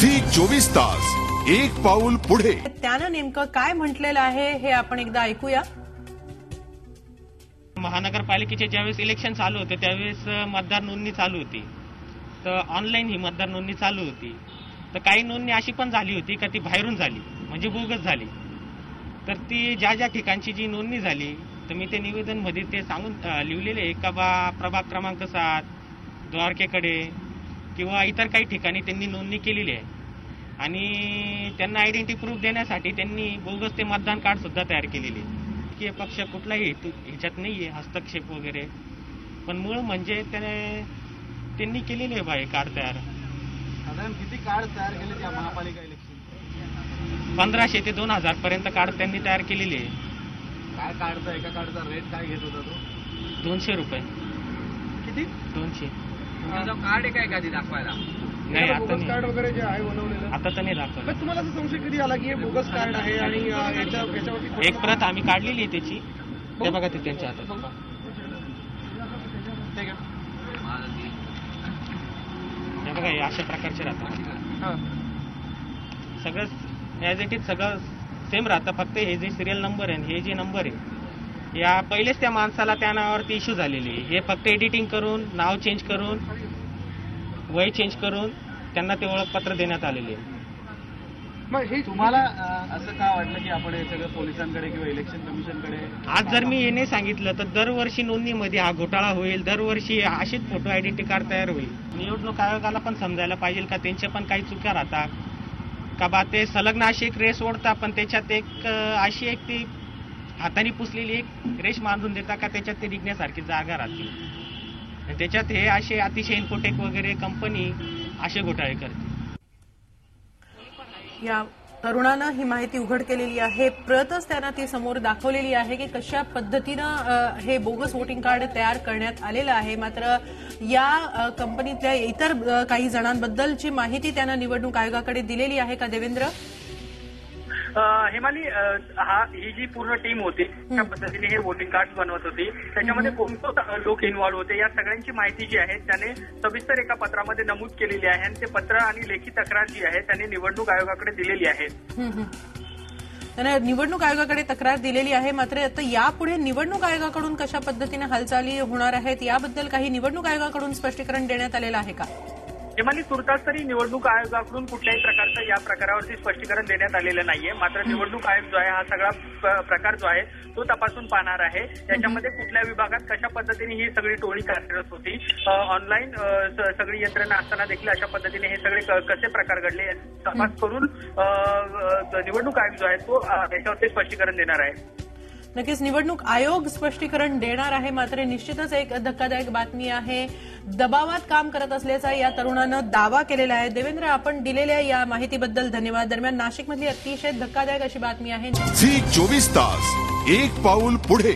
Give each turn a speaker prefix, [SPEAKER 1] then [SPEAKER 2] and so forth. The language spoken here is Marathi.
[SPEAKER 1] झी24 तास एक पाऊल पुढे।
[SPEAKER 2] त्यानं नेमकं काय म्हटलेलं आहे हे आपण एकदा ऐकूया।
[SPEAKER 3] महानगरपालिकेचे ज्यावेळेस इलेक्शन चालू होते त्यावेळेस मतदार नोंदणी चालू होती, तर ऑनलाईन ही मतदार नोंदणी चालू होती। तर काही नोंदणी अशी पण झाली होती का ती बाहेरून झाली, म्हणजे बोगस झाली। तर ती ज्या ठिकाणची जी नोंदणी झाली तर मी ते निवेदन मध्ये ते सांगून लिहिलेले आहे का बा प्रभाग क्रमांक 7 द्वारकेकडे किंवा इतर काही ठिकाणी त्यांनी नोंदणी केलेली आहे आणि त्यांना आयडेंटिटी प्रूफ देण्यासाठी त्यांनी बोगस ते मतदान कार्ड सुद्धा तयार केलेले आहे। की पक्ष कुठलाही ह्याच्यात नाहीये हस्तक्षेप वगैरे, पण मूळ म्हणजे त्यांनी केलेले आहे बाई कार्ड तयार।
[SPEAKER 4] साधारण किती कार्ड तयार केले त्या महापालिका इलेक्शन?
[SPEAKER 3] 1500 ते 2000 पर्यंत कार्ड त्यांनी तयार केलेले आहे।
[SPEAKER 4] काय कार्डचा एका कार्डचा रेट काय घेत होता तो?
[SPEAKER 3] 200 रुपये।
[SPEAKER 4] किती?
[SPEAKER 3] 200।
[SPEAKER 4] कार्ड आहे काय एखादी दाखवायला?
[SPEAKER 3] नाही आता
[SPEAKER 4] कार्ड वगैरे जे आहे बनवलेलं
[SPEAKER 3] आता तर नाही दाखवलं।
[SPEAKER 4] तुम्हाला असं संशय कधी आला की हे बोगस कार्ड आहे आणि याच्यावरती
[SPEAKER 3] एक प्रत आम्ही काढलेली आहे त्याची, ते बघा ते त्यांच्या हातात। हे बघा हे अशा प्रकारचे राहतात, सगळं ॲज इट इज सगळं सेम राहतं, फक्त हे जे सिरियल नंबर आहे हे जे नंबर आहे या पहिलेच त्या माणसाला त्या नावावरती इश्यू झालेली आहे। हे फक्त एडिटिंग करून नाव चेंज करून वय चेंज करून त्यांना ते ओळखपत्र देण्यात आलेले आहे।
[SPEAKER 4] मग हे तुम्हाला असं का वाटलं की आपण हे सगळं पोलिसांकडे किंवा इलेक्शन कमिशनकडे?
[SPEAKER 3] आज जर मी हे नाही सांगितलं तर दरवर्षी नोंदणीमध्ये हा घोटाळा होईल, दरवर्षी असेच फोटो आयडेंटिटी कार्ड तयार होईल। निवडणूक आयोगाला पण समजायला पाहिजे का त्यांच्या पण काही चुक्या राहतात का बा, ते सलग्न अशी एक रेस ओढता पण त्याच्यात एक अशी एक ती हाताने पुसलेली एक रेष बांधून देता का त्याच्यात ते निघण्यासारखी जागा राहते। त्याच्यात हे असे अतिशय इन्फोटेक वगैरे कंपनी असे घोटाळे करते।
[SPEAKER 2] या तरुणानं ही माहिती उघड केलेली आहे, प्रतच त्यांना ती समोर दाखवलेली आहे की कशा पद्धतीनं हे बोगस वोटिंग कार्ड तयार करण्यात आलेलं आहे। मात्र या कंपनीतल्या इतर काही जणांबद्दलची माहिती त्यानं निवडणूक आयोगाकडे दिलेली आहे का देवेंद्र?
[SPEAKER 5] हेमाली, ही जी पूर्ण टीम होती त्या पद्धतीने हे वोटिंग कार्ड बनवत होती, त्याच्यामध्ये कोणते लोक इन्व्हॉल्व्ह होते या सगळ्यांची माहिती जी आहे त्याने सविस्तर एका पत्रामध्ये नमूद केलेली आहे आणि ते पत्र आणि लेखी तक्रार जी आहे त्यांनी निवडणूक आयोगाकडे दिलेली आहे।
[SPEAKER 2] त्याने निवडणूक आयोगाकडे तक्रार दिलेली आहे, मात्र आता यापुढे निवडणूक आयोगाकडून कशा पद्धतीने हालचाली होणार आहेत याबद्दल काही निवडणूक आयोगाकडून स्पष्टीकरण देण्यात आलेलं आहे का?
[SPEAKER 5] हेमाली, तुर्तास तरी निवडणूक आयोगाकडून कुठल्याही प्रकारचं या प्रकारावरती स्पष्टीकरण देण्यात आलेलं नाहीये। मात्र निवडणूक आयोग जो आहे हा सगळा प्रकार जो आहे तो तपासून पाहणार आहे। त्याच्यामध्ये कुठल्या विभागात कशा पद्धतीने ही सगळी टोळी कार्यरत होती, ऑनलाईन सगळी यंत्रणा असताना देखील अशा पद्धतीने हे सगळे कसे प्रकार घडले तपास करून निवडणूक आयोग जो आहे तो याच्यावरती स्पष्टीकरण देणार आहे।
[SPEAKER 2] नक्कीच निवडणूक आयोग स्पष्टीकरण देणार आहे, मात्र निश्चितच एक धक्कादायक बातमी आहे। दबावात काम करत असल्याचा या तरुणानं दावा केलेला आहे। देवेंद्र, आपण दिलेल्या या माहितीबद्दल धन्यवाद। दरम्यान नाशिकमधली अतिशय धक्कादायक अशी बातमी आहे।
[SPEAKER 1] झी24 तास एक पाऊल पुढे।